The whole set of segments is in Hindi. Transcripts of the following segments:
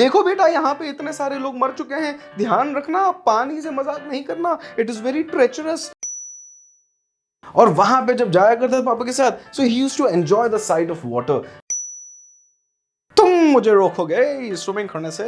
देखो बेटा यहाँ पे इतने सारे लोग मर चुके हैं, ध्यान रखना, पानी से मजाक नहीं करना, इट इज वेरी ट्रेचरस। और वहां पे जब जाया करता था पापा के साथ, so he used to enjoy the sight of water. तुम मुझे रोकोगे स्विमिंग करने से?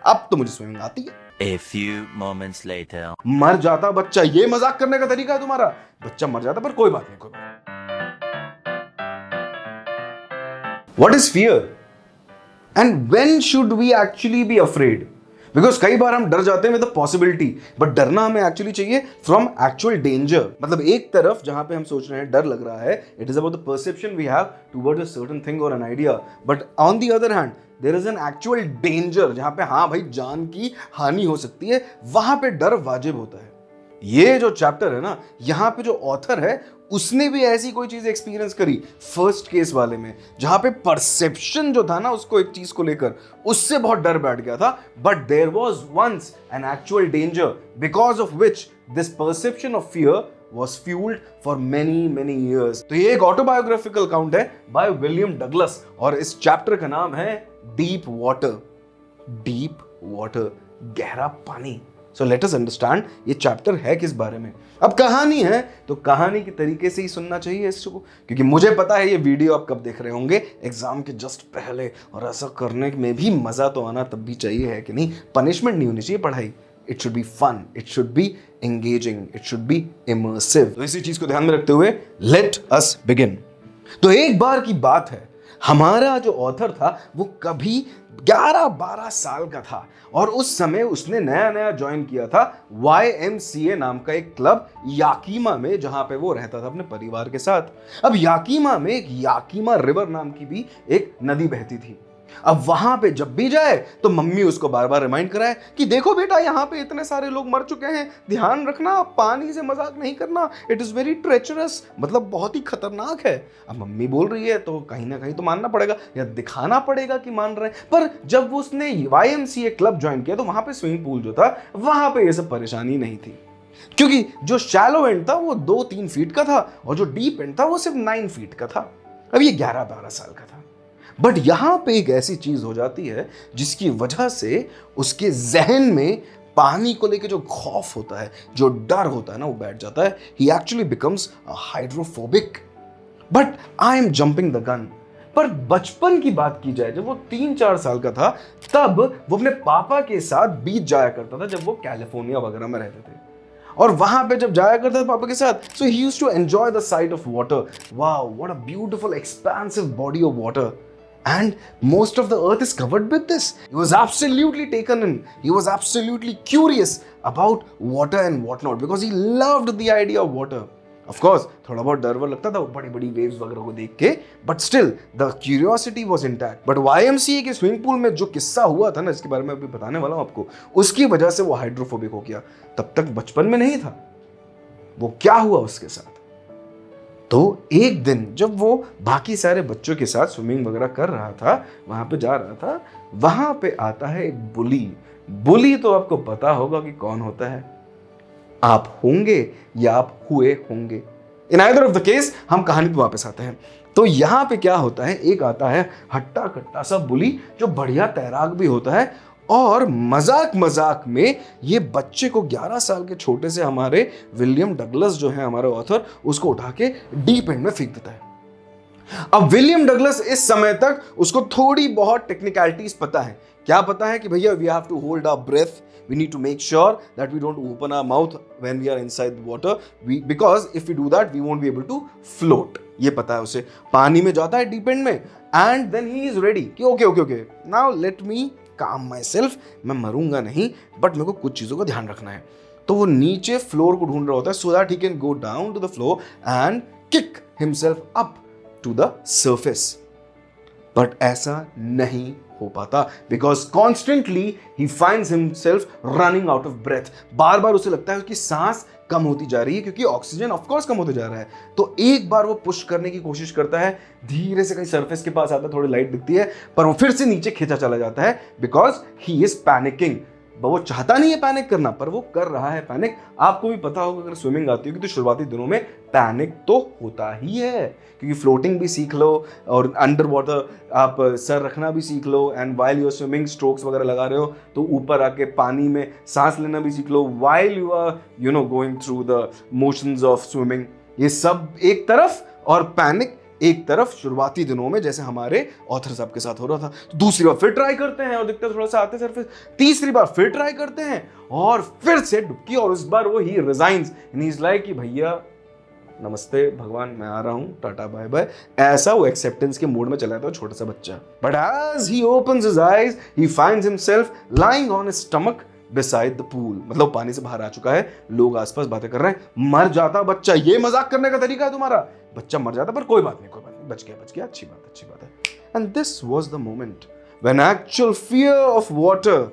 अब तो मुझे स्विमिंग आती है। A few moments later. मर जाता बच्चा, ये मजाक करने का तरीका है तुम्हारा? बच्चा मर जाता, पर कोई बात नहीं, कोई बात। What is fear? And when should we actually be afraid? Because कई बार हम डर जाते हैं विद द पॉसिबिलिटी, बट डरना हमें एक्चुअली चाहिए फ्रॉम एक्चुअल डेंजर। मतलब एक तरफ जहां पे हम सोच रहे हैं डर लग रहा है, it is about the perception we have towards a certain thing और an idea, but on the other hand there is an actual danger जहां पे हाँ भाई जान की हानि हो सकती है, वहां पे डर वाजिब होता है। ये जो चैप्टर है ना, यहाँ पे जो ऑथर है उसने भी ऐसी कोई चीज एक्सपीरियंस करी फर्स्ट केस वाले में, जहां पे परसेप्शन जो था ना उसको एक चीज को लेकर, उससे बहुत डर बैठ गया था, but there was once an actual danger because of which this perception of fear was fueled for many years। तो ये एक ऑटोबायोग्राफिकल अकाउंट है बाय विलियम डगलस और इस चैप्टर का नाम है डीप वाटर। डीप वाटर, गहरा पानी। सो लेट अस अंडरस्टैंड ये चैप्टर है किस बारे में। अब कहानी है तो कहानी के तरीके से ही सुनना चाहिए इसको, क्योंकि मुझे पता है ये वीडियो आप कब देख रहे होंगे, एग्जाम के जस्ट पहले, और ऐसा करने में भी मजा तो आना तब भी चाहिए, है कि नहीं? पनिशमेंट नहीं होनी चाहिए पढ़ाई, it should be fun, it should be engaging, it should be immersive. तो इसी चीज को ध्यान में रखते हुए लेट अस बिगिन। तो एक बार की बात है, हमारा जो ऑथर था वो कभी 11-12 साल का था और उस समय उसने नया ज्वाइन किया था YMCA नाम का एक क्लब याकीमा में, जहां पे वो रहता था अपने परिवार के साथ। अब याकीमा में एक याकीमा रिवर नाम की भी एक नदी बहती थी। अब वहां पे जब भी जाए तो मम्मी उसको बार बार रिमाइंड कराए कि देखो बेटा यहाँ पे इतने सारे लोग मर चुके हैं, ध्यान रखना, पानी से मजाक नहीं करना, इट इज वेरी ट्रेचरस, मतलब बहुत ही खतरनाक है। अब मम्मी बोल रही है तो कहीं ना कहीं तो मानना पड़ेगा या दिखाना पड़ेगा कि मान रहे हैं। पर जब उसने YMCA क्लब ज्वाइन किया तो वहां पे स्विमिंग पूल जो था वहां पे ये सब परेशानी नहीं थी, क्योंकि जो शैलो एंड था वो 2-3 फीट का था और जो डीप एंड था वो सिर्फ 9 फीट का था। अब ये 11-12 साल का था। बट यहां पे एक ऐसी चीज हो जाती है जिसकी वजह से उसके जहन में पानी को लेके जो खौफ होता है, जो डर होता है ना, वो बैठ जाता है। He actually becomes hydrophobic. But I am jumping the gun. पर बचपन की बात की जाए, जब वो 3-4 साल का था, तब वो अपने पापा के साथ बीच जाया करता था जब वो कैलिफोर्निया वगैरह में रहते थे। और वहां पे जब जाया करता था पापा के साथ, so he used to enjoy the sight of water. Wow, what a beautiful expensive body of water. And most of the earth is covered with this. He was absolutely taken in. He was absolutely curious about water and whatnot because he loved the idea of water. Of course, थोड़ा बहुत डर लगता था बड़ी बड़ी वेव्स वगैरह को देख के, but still the curiosity was intact. But YMCA के स्विमिंग पूल में जो किस्सा हुआ था ना, इसके बारे में अभी बताने वाला हूँ आपको, उसकी वजह से वो हाइड्रोफोबिक हो गया। तब तक बचपन में नहीं था। वो क्या हुआ उसके साथ? तो एक दिन जब वो बाकी सारे बच्चों के साथ स्विमिंग वगैरह कर रहा था, वहां पे जा रहा था, वहां पे आता है एक बुली। बुली तो आपको पता होगा कि कौन होता है, आप होंगे या आप हुए होंगे। In either of the case हम कहानी पे वापस आते हैं। तो यहां पे क्या होता है, एक आता है हट्टा कट्टा सा बुली जो बढ़िया तैराक भी होता है, और मजाक में ये बच्चे को 11 साल के छोटे से हमारे विलियम डगलस जो है हमारा ऑथर, उसको उठा के डीप एंड में फेंक देता है। अब विलियम डगलस इस समय तक उसको थोड़ी बहुत टेक्निकलिटीज पता है। क्या पता है कि भैया we have to hold our breath, we need to make sure that we don't open our mouth when we are inside the water, because if we do that we won't be able to float. ये पता है उसे। पानी में जाता है डीप एंड में, and then he is ready कि okay now let me calm my self, मैं मरूंगा नहीं, बट मेरे को कुछ चीजों का ध्यान रखना है। तो वो नीचे फ्लोर को ढूंढ रहा होता है so that he can go down to the floor and kick himself up to the surface. But ऐसा नहीं हो पाता because constantly he finds himself running out of breath. बार बार उसे लगता है उसकी सांस कम होती जा रही है क्योंकि ऑक्सीजन ऑफ कोर्स कम होते जा रहा है। तो एक बार वो पुश करने की कोशिश करता है, धीरे से कहीं सरफेस के पास आता है, थोड़ी लाइट दिखती है, पर वो फिर से नीचे खींचा चला जाता है बिकॉज ही इज पैनिकिंग। वो चाहता नहीं है पैनिक करना, पर वो कर रहा है पैनिक। आपको भी पता होगा, अगर स्विमिंग आती होगी तो शुरुआती दिनों में पैनिक तो होता ही है, क्योंकि फ्लोटिंग भी सीख लो और अंडर वाटर आप सर रखना भी सीख लो, and while you are swimming strokes वगैरह लगा रहे हो तो ऊपर आके पानी में सांस लेना भी सीख लो while you are going through the motions of swimming. ये सब एक तरफ और पैनिक एक तरफ शुरुआती दिनों में, जैसे हमारे ऑथर साहब के साथ हो रहा था। तो दूसरी बार फिर ट्राई करते हैं और दिखते थोड़ा सा आते सरफेस, तीसरी बार फिर ट्राई करते हैं और फिर से डुबकी, और इस बार वो ही resigns and he is like कि भैया नमस्ते भगवान, मैं आ रहा हूं, टाटा बाय बाय। ऐसा वो एक्सेप्टेंस के मूड में चला जाता है छोटा सा बच्चा। But as he opens his eyes he finds himself lying on his stomach beside the pool. मतलब पानी से बाहर आ चुका है, लोग आसपास बातें कर रहे हैं, मर जाता बच्चा। ये मजाक करने का तरीका है तुम्हारा? बच्चा मर जाता, पर कोई बात नहीं, बच गया, अच्छी बात है। And this was the moment when actual fear of water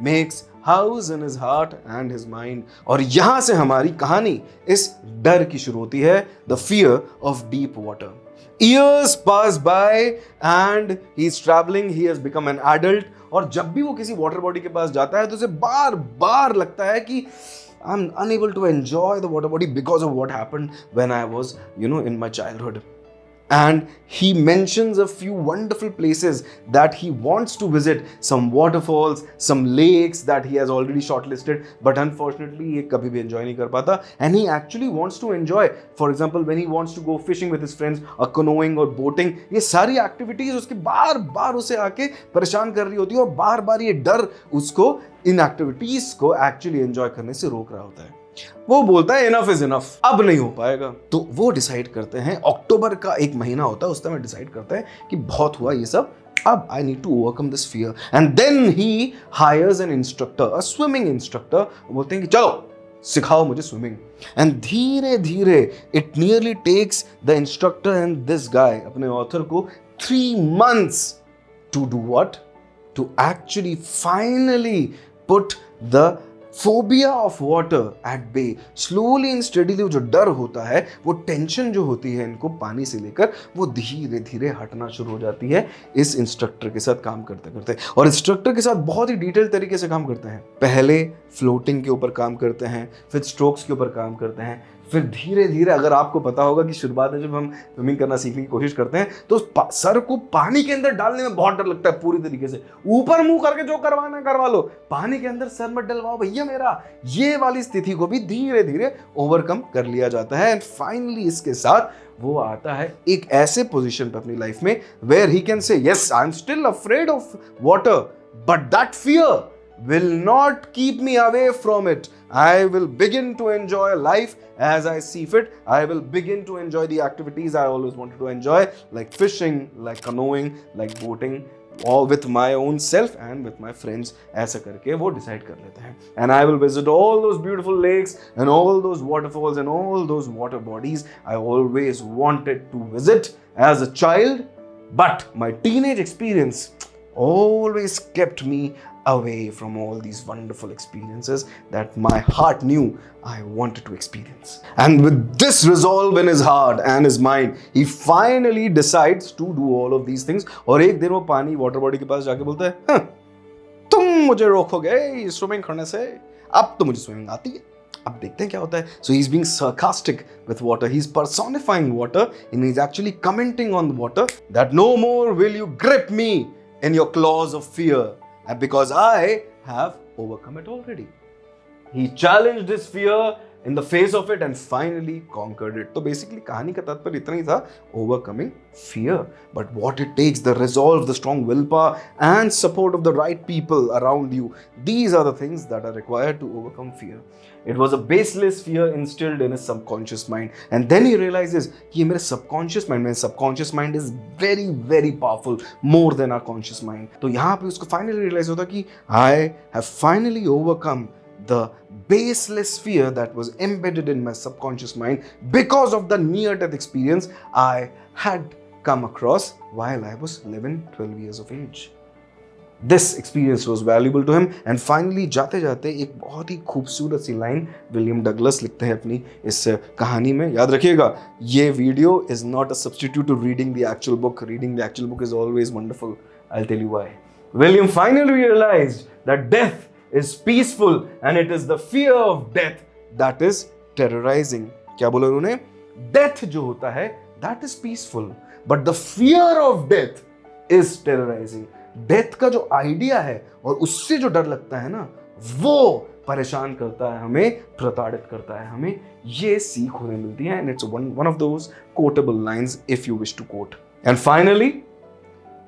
makes house in his heart and his mind. और यहां से हमारी कहानी इस डर की शुरू होती है, the fear of deep water. Years pass by and he is traveling, he has become an adult, और जब भी वो किसी वाटर बॉडी के पास जाता है तो उसे बार बार लगता है कि I'm unable to enjoy the water body because of what happened when I was, in my childhood. And he mentions a few wonderful places that he wants to visit, some waterfalls, some lakes that he has already shortlisted, but unfortunately ये कभी भी enjoy नहीं कर पाता। And he actually wants to enjoy, for example when he wants to go fishing with his friends or canoeing or boating, ये सारी activities उसके बार बार उसे आके परेशान कर रही होती है, और बार बार ये डर उसको इन एक्टिविटीज को एक्चुअली एंजॉय करने से रोक रहा होता है। वो बोलता है इनफ इज इनफ, अब नहीं हो पाएगा। तो वो डिसाइड करते हैं, अक्टूबर का एक महीना होता है, उस समय डिसाइड करते हैं कि बहुत हुआ ये सब, अब I need to overcome this fear. And then he hires an instructor, a swimming instructor. बोलते हैं कि चलो सिखाओ मुझे स्विमिंग। एंड धीरे धीरे it nearly takes the instructor and this guy, अपने ऑथर को 3 months to do what? To actually finally put the phobia of water at bay. Slowly and steadily जो डर होता है, वो टेंशन जो होती है इनको पानी से लेकर, वो धीरे धीरे हटना शुरू हो जाती है इस इंस्ट्रक्टर के साथ काम करते करते। और इंस्ट्रक्टर के साथ बहुत ही डिटेल तरीके से काम करते हैं। पहले फ्लोटिंग के ऊपर काम करते हैं, फिर स्ट्रोक्स के ऊपर काम करते हैं, फिर धीरे धीरे, अगर आपको पता होगा कि शुरुआत में जब हम स्विमिंग करना सीखने की कोशिश करते हैं तो सर को पानी के अंदर डालने में बहुत डर लगता है। पूरी तरीके से ऊपर मुंह करके जो करवाना करवा लो, पानी के अंदर सर मत डलवाओ भैया मेरा। ये वाली स्थिति को भी धीरे धीरे ओवरकम कर लिया जाता है। एंड फाइनली इसके साथ वो आता है एक ऐसे पोजीशन पे अपनी लाइफ में where he can say yes I am still afraid of water, but that fear will not keep me away from it. I will begin to enjoy life as I see fit. I will begin to enjoy the activities I always wanted to enjoy, like fishing, like canoeing, like boating, all with my own self and with my friends. ऐसा करके वो decide कर लेते हैं। And I will visit all those beautiful lakes and all those waterfalls and all those water bodies I always wanted to visit as a child, but my teenage experience always kept me away from all these wonderful experiences that my heart knew I wanted to experience. And with this resolve in his heart and his mind, he finally decides to do all of these things. और एक दिन वो पानी वाटर बॉडी के पास जाके बोलता है, हाँ, तुम मुझे रोकोगे स्विमिंग करने से? अब तो मुझे स्विमिंग आती है, अब देखते हैं क्या होता है। So he's being sarcastic with water. He's personifying water and he's actually commenting on the water that no more will you grip me in your claws of fear. And because I have overcome it already. He challenged his fear in the face of it and finally conquered it. So basically कहानी का तात्पर्य इतना ही था, overcoming fear. But what it takes, the resolve, the strong willpower and support of the right people around you. These are the things that are required to overcome fear. It was a baseless fear instilled in his subconscious mind. And then he realizes कि ये मेरे subconscious mind is very very powerful, more than our conscious mind. तो यहाँ पे उसको finally realize होता कि I have finally overcome the baseless fear that was embedded in my subconscious mind because of the near-death experience I had come across while I was 11-12 years of age. This experience was valuable to him and finally जाते जाते एक बहुत ही खूबसूरत सी लाइन विलियम डगलस लिखते हैं अपनी इस कहानी में। याद रखिएगा, ये video is not a substitute to reading the actual book. Reading the actual book is always wonderful. I'll tell you why. William finally realized that death is peaceful and it is the fear of death that is terrorizing. क्या बोला उन्होंने? Death जो होता है that is peaceful, but the fear of death is terrorizing. Death का जो आइडिया है और उससे जो डर लगता है ना, वो परेशान करता है हमें, प्रताड़ित करता है हमें. ये सीख उन्हें मिलती है, and it's one of those quotable lines if you wish to quote. And finally,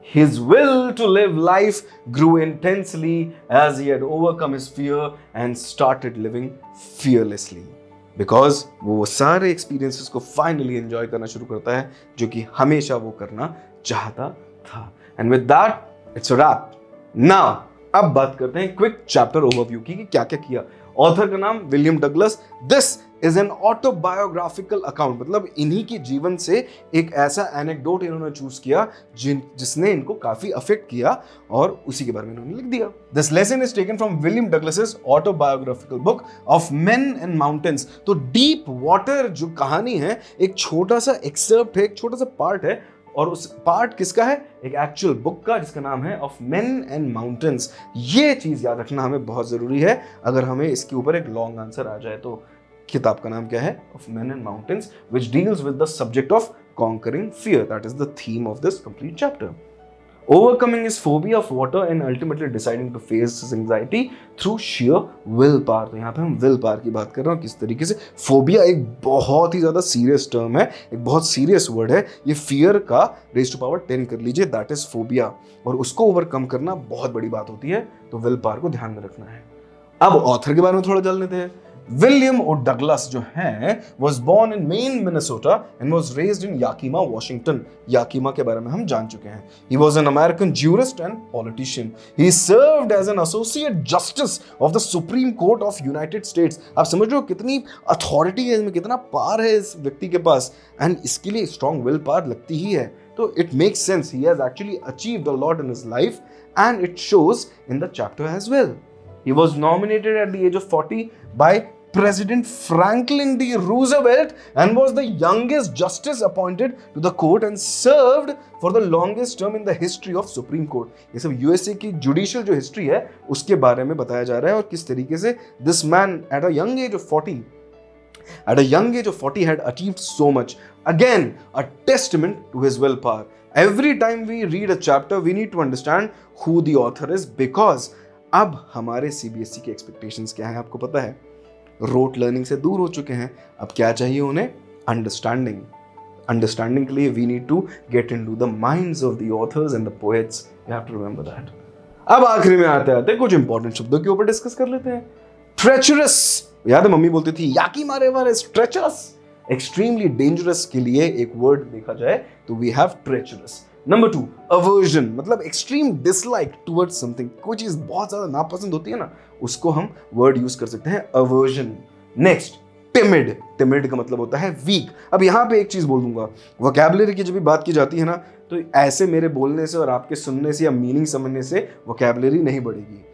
his will to live life grew intensely as he had overcome his fear and started living fearlessly. Because वो सारे experiences को finally enjoy करना शुरू करता है जो कि हमेशा वो करना चाहता था. And with that, it's a wrap. Now, अब बात करते हैं क्विक चैप्टर ओवरव्यू की कि क्या क्या किया. ऑथर का नाम William Douglas. This is an autobiographical account, मतलब इन्हीं के जीवन से एक ऐसा एनेक्डोट इन्होंने चूज किया जिसने इनको काफी अफेक्ट किया और उसी के बारे में इन्होंने लिख दिया. This lesson is taken from William Douglas autobiographical book of main and mountains. तो डीप वाटर जो कहानी है एक छोटा सा एक्सर्प्ट है, एक छोटा सा पार्ट है, और उस पार्ट किसका है? एक एक्चुअल बुक का जिसका नाम है ऑफ मेन एंड माउंटेन्स. ये चीज याद रखना हमें बहुत जरूरी है अगर हमें इसके ऊपर एक लॉन्ग आंसर आ जाए. तो किताब का नाम क्या है? Of main and mountains, which deals with the subject of conquering fear. That is the theme of this complete chapter. Overcoming his phobia of water and ultimately deciding to face his anxiety through sheer willpower. तो यहाँ पे हम विल पावर की बात कर रहे हैं. किस तरीके से फोबिया एक बहुत ही ज़्यादा सीरियस टर्म है, एक बहुत सीरियस वर्ड है. ये फियर का रेज़ टू पावर 10 कर लीजिए, दैट इज फोबिया. और उसको ओवरकम करना बहुत बड़ी बात होती है, तो विल पावर को ध्यान में रखना है. अब ऑथर के बारे में थोड़ा जान लेते हैं. विलियम ओ डगलस जो है was born in Maine, Minnesota and was raised in Yakima, Washington. याकीमा के बारे में हम जान चुके हैं. He was an American jurist and politician. He served as an associate justice of the Supreme Court of United States. आप समझ रहे हो कितनी अथॉरिटी है इसमें, कितना पावर है इस व्यक्ति के पास, एंड इसके लिए स्ट्रॉन्ग विल पावर लगती ही है. तो it makes sense. He has actually achieved a lot in his life and it shows in the chapter as well. He was nominated at the age of 40 by President Franklin D. Roosevelt and was the youngest justice appointed to the court and served for the longest term in the history of Supreme Court. ये सब USA की जुडिशियल जो हिस्ट्री है उसके बारे में बताया जा रहा है और किस तरीके से this man at a young age of 40 had achieved so much. Again, a testament to his willpower. Every time we read a chapter, we need to understand who the author is because अब हमारे CBSE के एक्सपेक्टेशंस क्या हैं आपको पता है. रोट लर्निंग से दूर हो चुके हैं, अब क्या चाहिए उन्हें? अंडरस्टैंडिंग के लिए we need to get into the minds of the authors and the poets. You have to remember that. अब आखिरी में आते आते कुछ इंपॉर्टेंट शब्दों के ऊपर डिस्कस कर लेते हैं. ट्रेचरस, याद है मम्मी बोलती थी Yakima river is treacherous. Extremely dangerous के लिए एक वर्ड देखा जाए तो we have treacherous. Number 2, aversion, मतलब एक्सट्रीम डिसलाइक टुवर्ड्स समथिंग. कोई चीज बहुत ज्यादा नापसंद होती है ना, उसको हम वर्ड यूज कर सकते हैं अवर्जन. Next, timid. टिमिड का मतलब होता है वीक. अब यहाँ पे एक चीज बोल दूंगा, वोकैबुलरी की जब भी बात की जाती है ना, तो ऐसे मेरे बोलने से और आपके सुनने से या मीनिंग समझने से वोकैबुलरी नहीं बढ़ेगी.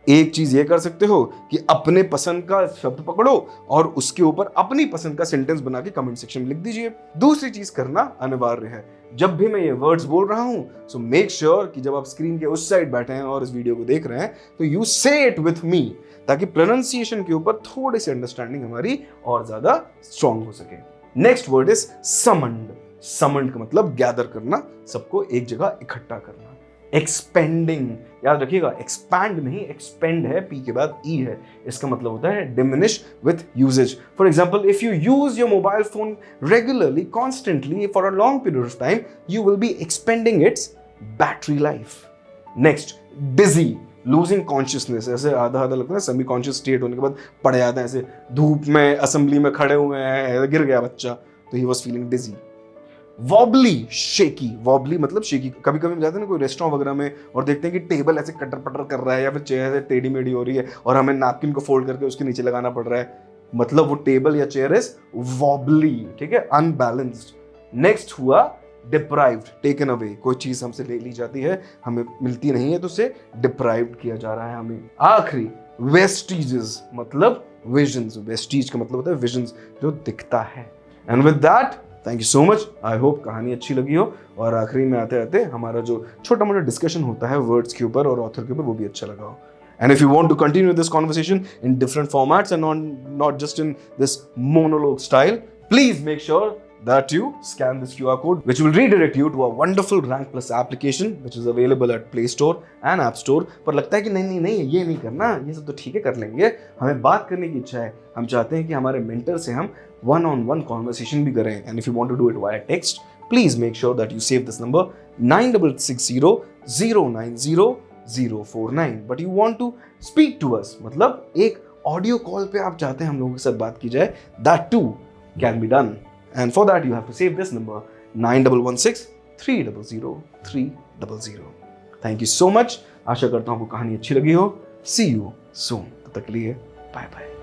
एक चीज ये कर सकते हो कि अपने पसंद का शब्द पकड़ो और उसके ऊपर अपनी पसंद का सेंटेंस बना के कमेंट सेक्शन में लिख दीजिए. दूसरी चीज करना अनिवार्य है. जब भी मैं ये वर्ड्स बोल रहा हूं सो मेक श्योर कि जब आप स्क्रीन के उस साइड बैठे हैं और इस वीडियो को देख रहे हैं तो यू से इट विथ मी, ताकि प्रोनाउंसिएशन के ऊपर थोड़ी सी अंडरस्टैंडिंग हमारी और ज्यादा स्ट्रांग हो सके. Next word is summoned. Summoned का मतलब गैदर करना, सबको एक जगह इकट्ठा करना. एक्सपेंडिंग, याद रखिएगा एक्सपैंड नहीं एक्सपेंड है, पी के बाद ई है. इसका मतलब होता है diminish with usage. For example, if you use your mobile phone regularly constantly for a long period of time you will be expending its battery life. Next, dizzy, losing consciousness. ऐसे आधा आधा लगता है, सेमी कॉन्शियस स्टेट होने के बाद पड़े जाते हैं, ऐसे धूप में असेंबली में खड़े हुए हैं, गिर गया बच्चा, तो he was feeling dizzy. Wobbly, shaky. Wobbly मतलब शेकी. कभी कभी जाते हैं ना कोई रेस्टोरेंट वगैरह में और देखते हैं कि टेबल ऐसे कटर पटर कर रहा है या फिर चेयर ऐसे टेढ़ी मेढ़ी हो रही है और हमें नैपकिन को फोल्ड करके उसके नीचे लगाना पड़ रहा है, मतलब वो टेबल या चेयर इज वॉबली. ठीक है, अनबैलेंस्ड. नेक्स्ट हुआ डिप्राइव्ड, टेकन अवे. कोई चीज हमसे ले ली जाती है, हमें मिलती नहीं है, तो उसे डिप्राइव्ड किया जा रहा है हमें. आखिरी, वेस्टीजेस, मतलब विजन्स. वेस्टीज का मतलब होता है विजन्स, जो दिखता है. And with that thank you so much. I hope कहानी अच्छी लगी हो और आखिरी में आते आते हमारा जो छोटा मोटा डिस्कशन होता है वर्ड्स के ऊपर और ऑथर के ऊपर वो भी अच्छा लगा हो. And if you want to continue this conversation in different formats and not just in this monologue style, please make sure that you scan this QR code, which will redirect you to a wonderful Rank Plus application, which is available at Play Store and App Store. पर लगता है कि नहीं ये नहीं करना, ये सब तो ठीक है कर लेंगे, हमें बात करने की इच्छा है, हम चाहते हैं कि हमारे मेंटर से हम one-on-one conversation भी करें. And if you want to do it via text, please make sure that you save this number 9660090049. But you want to speak to us, मतलब एक ऑडियो कॉल पे आप चाहते हैं हम लोगों के साथ बात की जाए, that too can be done. And for that you have to save this number 9116300300. Thank you so much. आशा करता हूँ आपको कहानी अच्छी लगी हो. See you soon. तब तक के लिए बाय बाय.